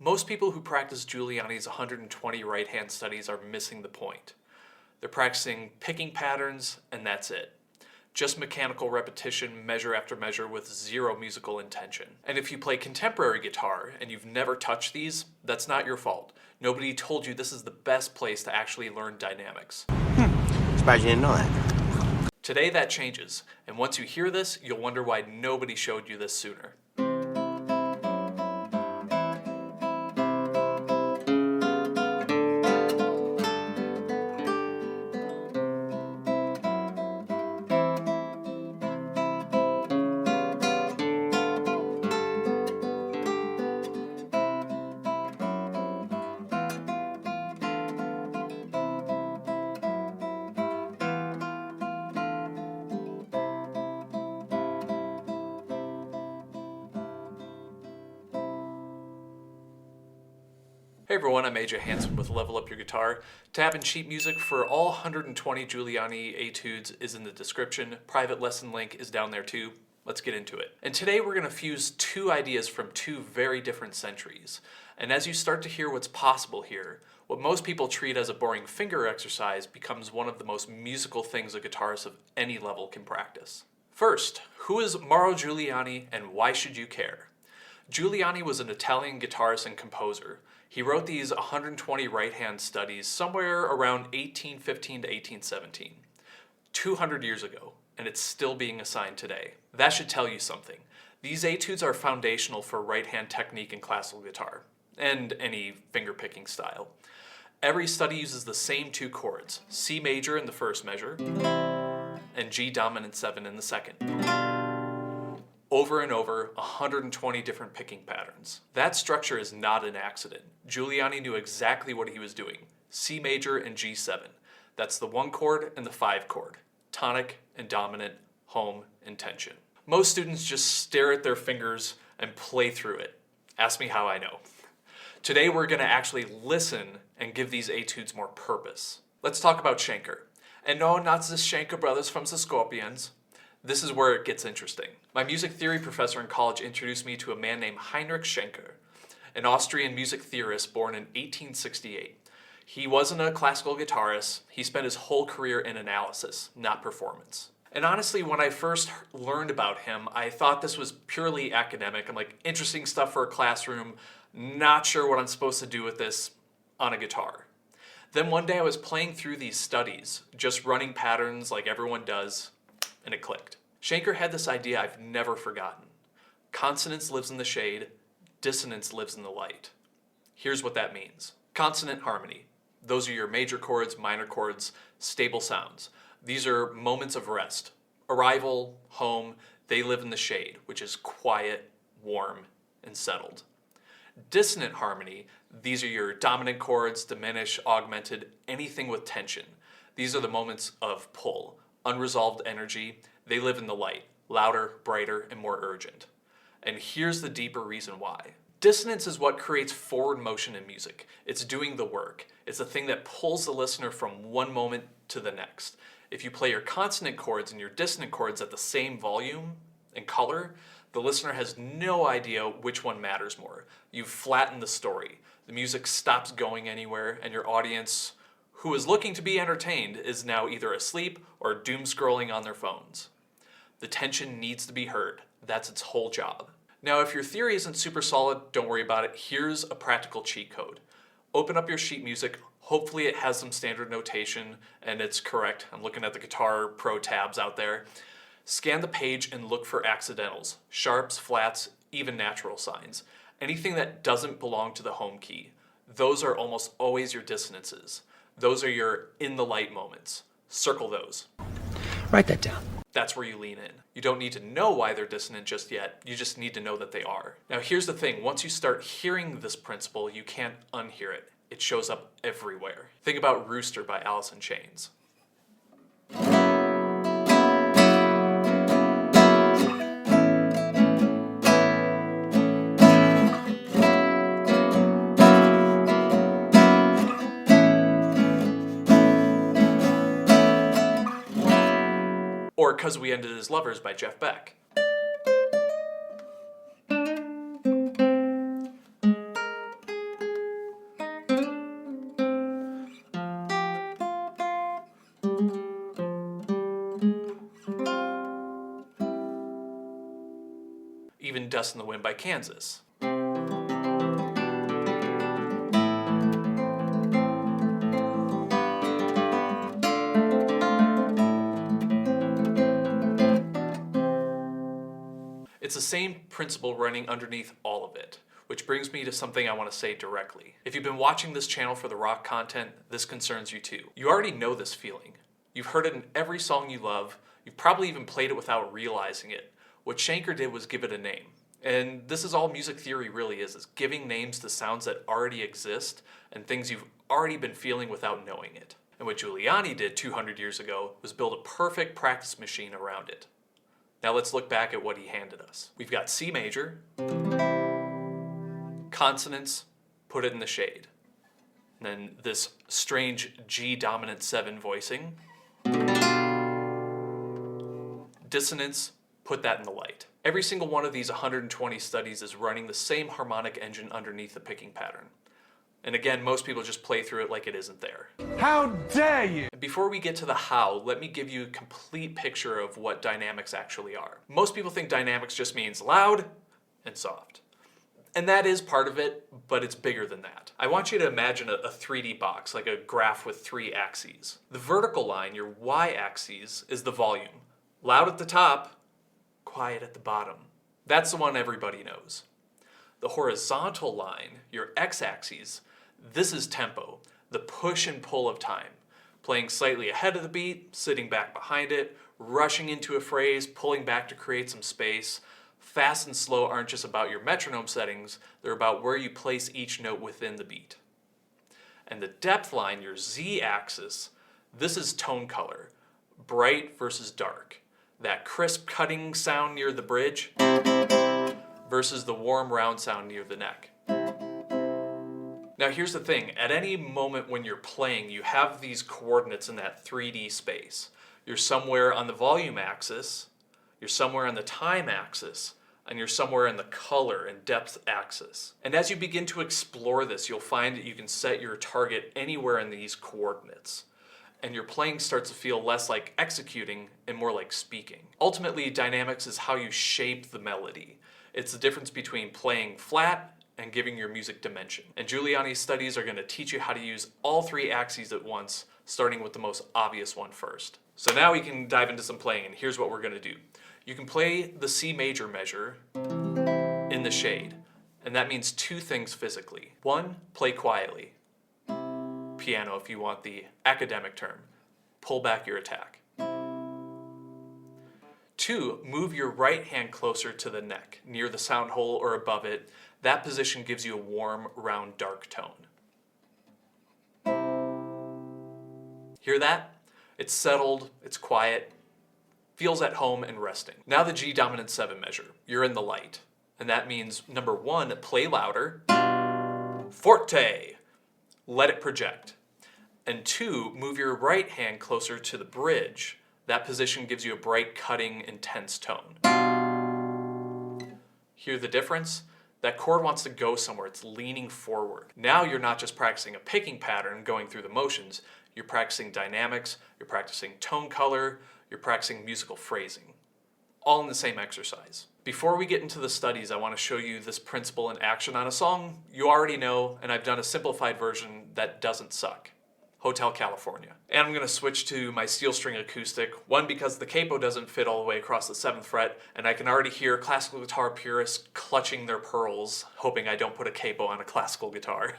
Most people who practice Giuliani's 120 right-hand studies are missing the point. They're practicing picking patterns, and that's it. Just mechanical repetition, measure after measure, with zero musical intention. And if you play contemporary guitar and you've never touched these, that's not your fault. Nobody told you this is the best place to actually learn dynamics. Surprised you didn't know that. Today that changes, and once you hear this, you'll wonder why nobody showed you this sooner. Hey everyone, I'm AJ Hansen with Level Up Your Guitar. Tab and sheet music for all 120 Giuliani etudes is in the description. Private lesson link is down there too. Let's get into it. And today we're going to fuse two ideas from two very different centuries. And as you start to hear what's possible here, what most people treat as a boring finger exercise becomes one of the most musical things a guitarist of any level can practice. First, who is Mauro Giuliani and why should you care? Giuliani was an Italian guitarist and composer. He wrote these 120 right-hand studies somewhere around 1815 to 1817, 200 years ago, and it's still being assigned today. That should tell you something. These etudes are foundational for right-hand technique in classical guitar, and any finger-picking style. Every study uses the same two chords, C major in the first measure, and G dominant 7 in the second. Over and over, 120 different picking patterns. That structure is not an accident. Giuliani knew exactly what he was doing. C major and G7. That's the 1 chord and the 5 chord. Tonic and dominant, home and tension. Most students just stare at their fingers and play through it. Ask me how I know. Today we're going to actually listen and give these etudes more purpose. Let's talk about Schenker. And no, not the Schenker brothers from the Scorpions. This is where it gets interesting. My music theory professor in college introduced me to a man named Heinrich Schenker, an Austrian music theorist born in 1868. He wasn't a classical guitarist. He spent his whole career in analysis, not performance. And honestly, when I first learned about him, I thought this was purely academic. I'm like, interesting stuff for a classroom, not sure what I'm supposed to do with this on a guitar. Then one day I was playing through these studies, just running patterns like everyone does, and it clicked. Schenker had this idea I've never forgotten. Consonance lives in the shade, dissonance lives in the light. Here's what that means. Consonant harmony. Those are your major chords, minor chords, stable sounds. These are moments of rest. Arrival, home, they live in the shade, which is quiet, warm, and settled. Dissonant harmony, these are your dominant chords, diminished, augmented, anything with tension. These are the moments of pull. Unresolved energy, they live in the light, louder, brighter, and more urgent. And here's the deeper reason why. Dissonance is what creates forward motion in music. It's doing the work. It's the thing that pulls the listener from one moment to the next. If you play your consonant chords and your dissonant chords at the same volume and color, the listener has no idea which one matters more. You've flattened the story. The music stops going anywhere, and your audience, who is looking to be entertained, is now either asleep or doom scrolling on their phones. The tension needs to be heard. That's its whole job. Now, if your theory isn't super solid, don't worry about it. Here's a practical cheat code. Open up your sheet music. Hopefully it has some standard notation and it's correct. I'm looking at the Guitar Pro tabs out there. Scan the page and look for accidentals, sharps, flats, even natural signs. Anything that doesn't belong to the home key. Those are almost always your dissonances. Those are your in the light moments. Circle those. Write that down. That's where you lean in. You don't need to know why they're dissonant just yet. You just need to know that they are. Now here's the thing. Once you start hearing this principle, you can't unhear it. It shows up everywhere. Think about Rooster by Alice in Chains. Or 'Cause We Ended as Lovers by Jeff Beck. Dust in the Wind by Kansas. It's the same principle running underneath all of it, which brings me to something I want to say directly. If you've been watching this channel for the rock content, this concerns you too. You already know this feeling. You've heard it in every song you love. You've probably even played it without realizing it. What Schenker did was give it a name. And this is all music theory really is giving names to sounds that already exist and things you've already been feeling without knowing it. And what Giuliani did 200 years ago was build a perfect practice machine around it. Now let's look back at what he handed us. We've got C major, Consonance, put it in the shade. And then this strange G dominant 7 voicing. Dissonance, put that in the light. Every single one of these 120 studies is running the same harmonic engine underneath the picking pattern. And again, most people just play through it like it isn't there. How dare you! And before we get to the how, let me give you a complete picture of what dynamics actually are. Most people think dynamics just means loud and soft. And that is part of it, but it's bigger than that. I want you to imagine a 3D box, like a graph with 3 axes. The vertical line, your y-axis, is the volume. Loud at the top, quiet at the bottom. That's the one everybody knows. The horizontal line, your x-axis, this is tempo, the push and pull of time. Playing slightly ahead of the beat, sitting back behind it, rushing into a phrase, pulling back to create some space. Fast and slow aren't just about your metronome settings, they're about where you place each note within the beat. And the depth line, your z-axis, this is tone color, bright versus dark. That crisp cutting sound near the bridge versus the warm round sound near the neck. Now here's the thing, at any moment when you're playing, you have these coordinates in that 3D space. You're somewhere on the volume axis, you're somewhere on the time axis, and you're somewhere in the color and depth axis. And as you begin to explore this, you'll find that you can set your target anywhere in these coordinates. And your playing starts to feel less like executing and more like speaking. Ultimately, dynamics is how you shape the melody. It's the difference between playing flat and giving your music dimension. And Giuliani's studies are going to teach you how to use all 3 axes at once, starting with the most obvious one first. So now we can dive into some playing, and here's what we're going to do. You can play the C major measure in the shade, and that means 2 things physically. 1, play quietly. Piano if you want the academic term. Pull back your attack. 2, move your right hand closer to the neck, near the sound hole or above it. That position gives you a warm, round, dark tone. Hear that? It's settled, it's quiet, feels at home and resting. Now the G dominant 7 measure. You're in the light. And that means, number 1, play louder. Forte. Let it project. And 2, move your right hand closer to the bridge. That position gives you a bright, cutting, intense tone. Hear the difference? That chord wants to go somewhere, it's leaning forward. Now you're not just practicing a picking pattern, going through the motions, you're practicing dynamics, you're practicing tone color, you're practicing musical phrasing. All in the same exercise. Before we get into the studies, I want to show you this principle in action on a song you already know, and I've done a simplified version that doesn't suck. Hotel California. And I'm going to switch to my steel string acoustic, one because the capo doesn't fit all the way across the 7th fret, and I can already hear classical guitar purists clutching their pearls, hoping I don't put a capo on a classical guitar.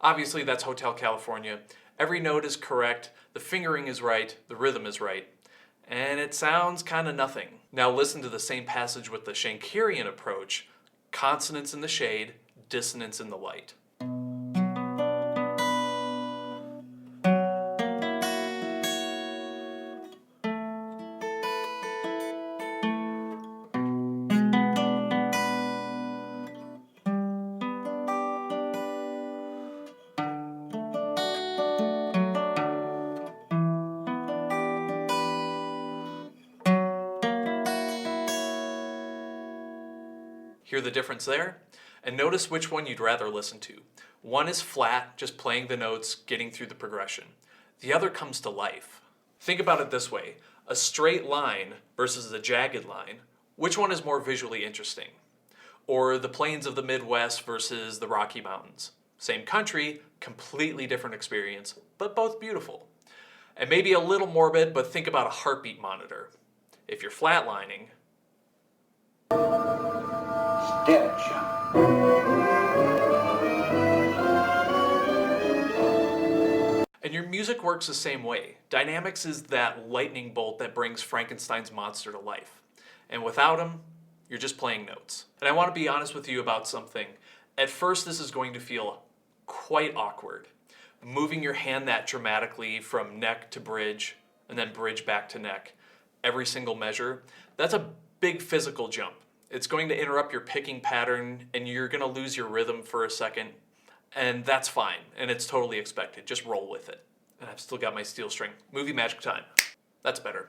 Obviously, that's Hotel California. Every note is correct, the fingering is right, the rhythm is right, and it sounds kind of nothing. Now listen to the same passage with the Schenkerian approach, consonance in the shade, dissonance in the light. Hear the difference there? And notice which one you'd rather listen to. One is flat, just playing the notes, getting through the progression. The other comes to life. Think about it this way. A straight line versus a jagged line, which one is more visually interesting? Or the plains of the Midwest versus the Rocky Mountains. Same country, completely different experience, but both beautiful. And maybe a little morbid, but think about a heartbeat monitor. If you're flatlining, Stitch. and your music works the same way. Dynamics is that lightning bolt that brings Frankenstein's monster to life. And without him, you're just playing notes. And I want to be honest with you about something. At first, this is going to feel quite awkward. Moving your hand that dramatically from neck to bridge, and then bridge back to neck, every single measure, that's a big physical jump. It's going to interrupt your picking pattern, and you're going to lose your rhythm for a second. And that's fine, and it's totally expected. Just roll with it. And I've still got my steel string. Movie magic time. That's better.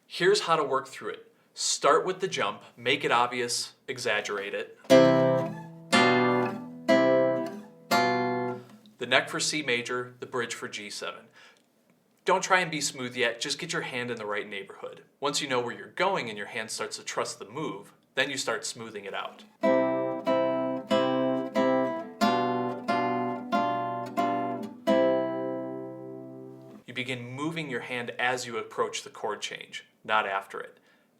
Here's how to work through it. Start with the jump, make it obvious, exaggerate it. The neck for C major, the bridge for G7. Don't try and be smooth yet, just get your hand in the right neighborhood. Once you know where you're going and your hand starts to trust the move, then you start smoothing it out. You begin moving your hand as you approach the chord change, not after it.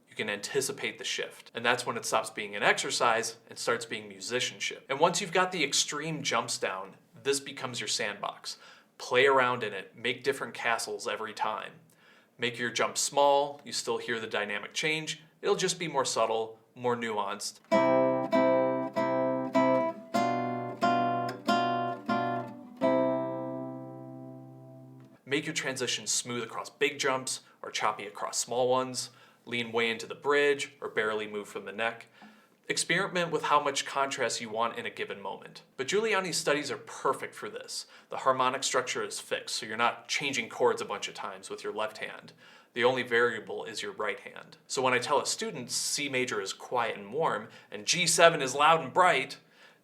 You can anticipate the shift, and that's when it stops being an exercise and starts being musicianship. And once you've got the extreme jumps down, this becomes your sandbox. Play around in it, make different castles every time. Make your jump small, you still hear the dynamic change, it'll just be more subtle, more nuanced. Make your transition smooth across big jumps or choppy across small ones. Lean way into the bridge or barely move from the neck. Experiment with how much contrast you want in a given moment. But Giuliani's studies are perfect for this. The harmonic structure is fixed, so you're not changing chords a bunch of times with your left hand. The only variable is your right hand. So when I tell a student C major is quiet and warm and G7 is loud and bright,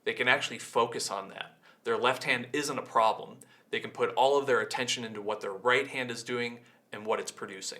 they can actually focus on that. Their left hand isn't a problem. They can put all of their attention into what their right hand is doing and what it's producing.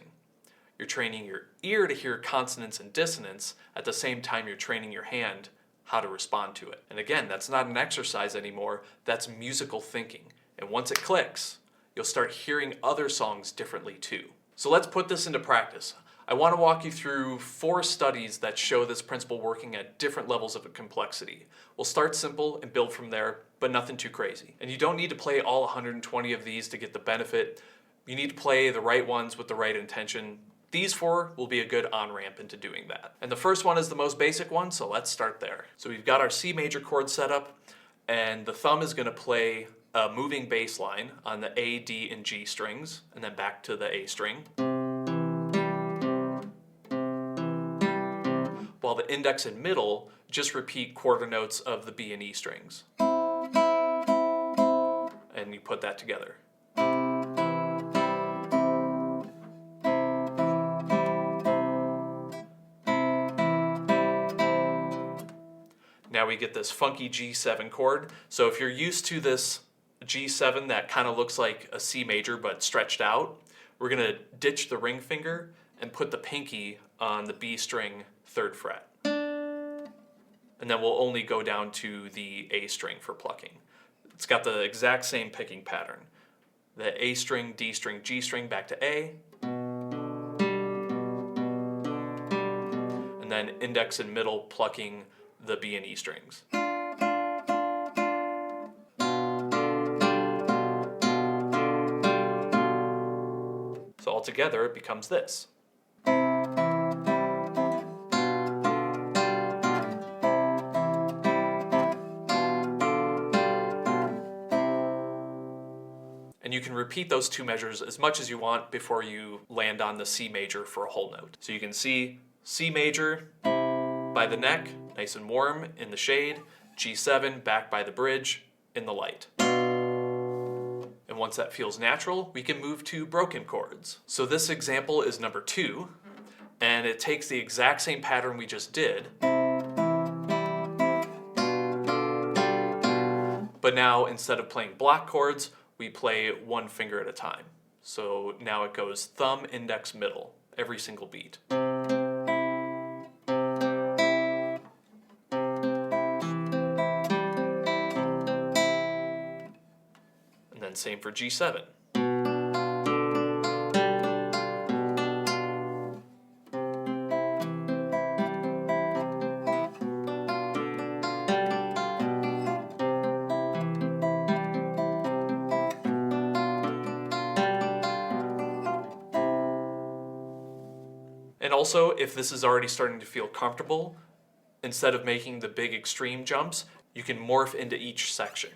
You're training your ear to hear consonance and dissonance at the same time you're training your hand how to respond to it. And again, that's not an exercise anymore, that's musical thinking. And once it clicks, you'll start hearing other songs differently too. So let's put this into practice. I want to walk you through 4 studies that show this principle working at different levels of complexity. We'll start simple and build from there, but nothing too crazy. And you don't need to play all 120 of these to get the benefit. You need to play the right ones with the right intention. These 4 will be a good on-ramp into doing that. And the first one is the most basic one, so let's start there. So we've got our C major chord set up, and the thumb is going to play a moving bass line on the A, D, and G strings, and then back to the A string. While the index and middle just repeat quarter notes of the B and E strings. And you put that together. Now we get this funky G7 chord. So if you're used to this G7 that kind of looks like a C major but stretched out, we're going to ditch the ring finger and put the pinky on the B string 3rd fret. And then we'll only go down to the A string for plucking. It's got the exact same picking pattern. The A string, D string, G string back to A. And then index and middle plucking the B and E strings. So altogether it becomes this. And you can repeat those 2 measures as much as you want before you land on the C major for a whole note. So you can see C major by the neck, nice and warm in the shade, G7 back by the bridge in the light. And once that feels natural, we can move to broken chords. So this example is number 2, and it takes the exact same pattern we just did, But now instead of playing block chords, we play one finger at a time. So now it goes thumb, index, middle, every single beat. And then same for G7. And also, if this is already starting to feel comfortable, instead of making the big extreme jumps, you can morph into each section.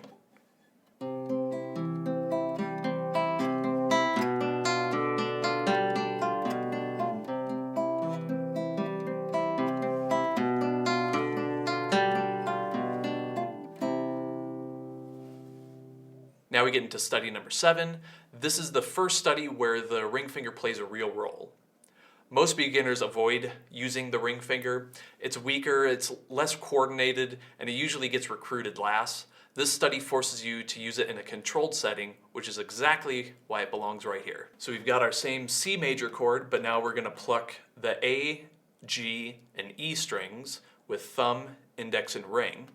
Now we get into study number 7. This is the first study where the ring finger plays a real role. Most beginners avoid using the ring finger. It's weaker, it's less coordinated, and it usually gets recruited last. This study forces you to use it in a controlled setting, which is exactly why it belongs right here. So we've got our same C major chord, but now we're going to pluck the A, G, and E strings with thumb, index, and ring.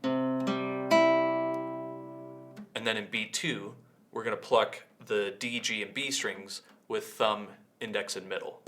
And then in B2, we're going to pluck the D, G, and B strings with thumb, index, and middle.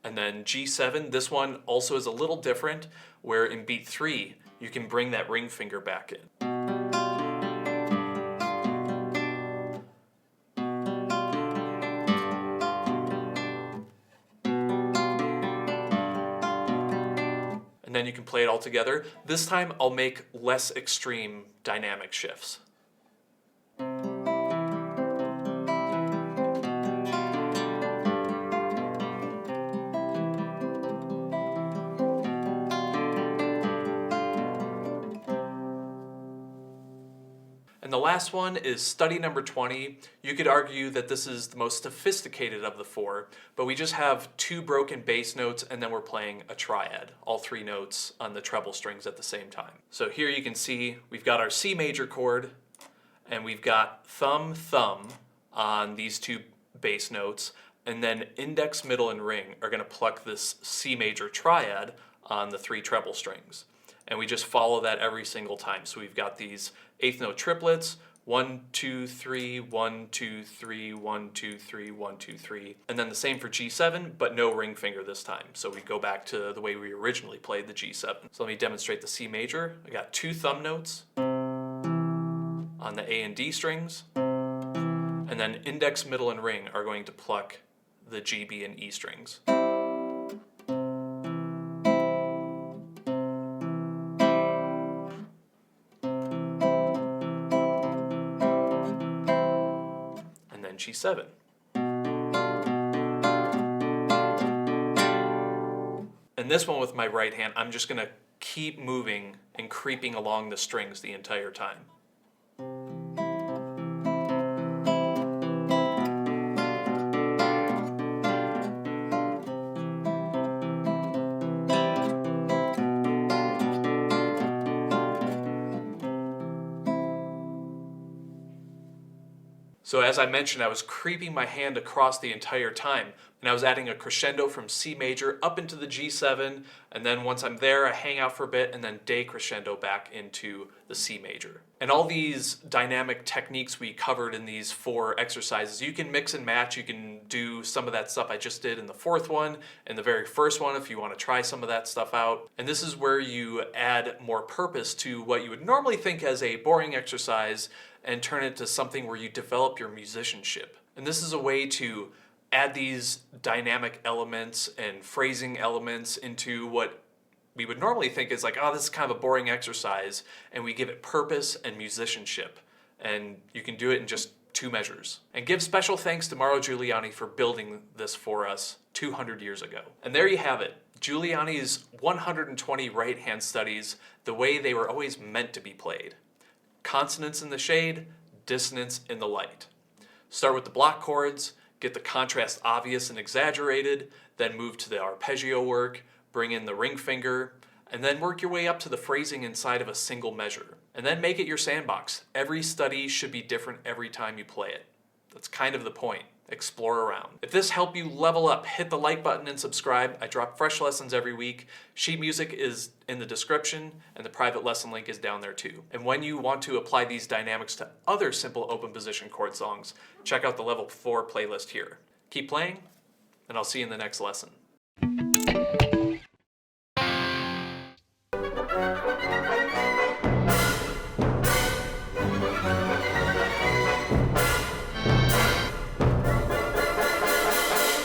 And then G7, this one also is a little different, where in beat 3, you can bring that ring finger back in. And then you can play it all together. This time I'll make less extreme dynamic shifts. And the last one is study number 20. You could argue that this is the most sophisticated of the 4, but we just have 2 broken bass notes and then we're playing a triad, all 3 notes on the treble strings at the same time. So here you can see we've got our C major chord and we've got thumb, thumb on these 2 bass notes, and then index, middle, and ring are going to pluck this C major triad on the 3 treble strings. And we just follow that every single time. So we've got these 8th note triplets, 1, 2, 3, 1, 2, 3, 1, 2, 3, 1, 2, 3. And then the same for G7, but no ring finger this time. So we go back to the way we originally played the G7. So let me demonstrate the C major. I got 2 thumb notes on the A and D strings, and then index, middle, and ring are going to pluck the G, B, and E strings. G7. And this one with my right hand, I'm just going to keep moving and creeping along the strings the entire time. So as I mentioned, I was creeping my hand across the entire time, and I was adding a crescendo from C major up into the G7, and then once I'm there, I hang out for a bit, and then decrescendo back into the C major. And all these dynamic techniques we covered in these 4 exercises, you can mix and match. You can do some of that stuff I just did in the 4th one, and the very first one if you want to try some of that stuff out. And this is where you add more purpose to what you would normally think as a boring exercise and turn it to something where you develop your musicianship. And this is a way to add these dynamic elements and phrasing elements into what we would normally think is like, oh, this is kind of a boring exercise, and we give it purpose and musicianship. And you can do it in just 2 measures. And give special thanks to Mauro Giuliani for building this for us 200 years ago. And there you have it. Giuliani's 120 right hand studies the way they were always meant to be played. Consonance in the shade, dissonance in the light. Start with the block chords, get the contrast obvious and exaggerated, then move to the arpeggio work, bring in the ring finger, and then work your way up to the phrasing inside of a single measure. And then make it your sandbox. Every study should be different every time you play it. That's kind of the point. Explore around. If this helped you level up, hit the like button and subscribe. I drop fresh lessons every week. Sheet music is in the description, and the private lesson link is down there too. And when you want to apply these dynamics to other simple open position chord songs, check out the level 4 playlist here. Keep playing, and I'll see you in the next lesson.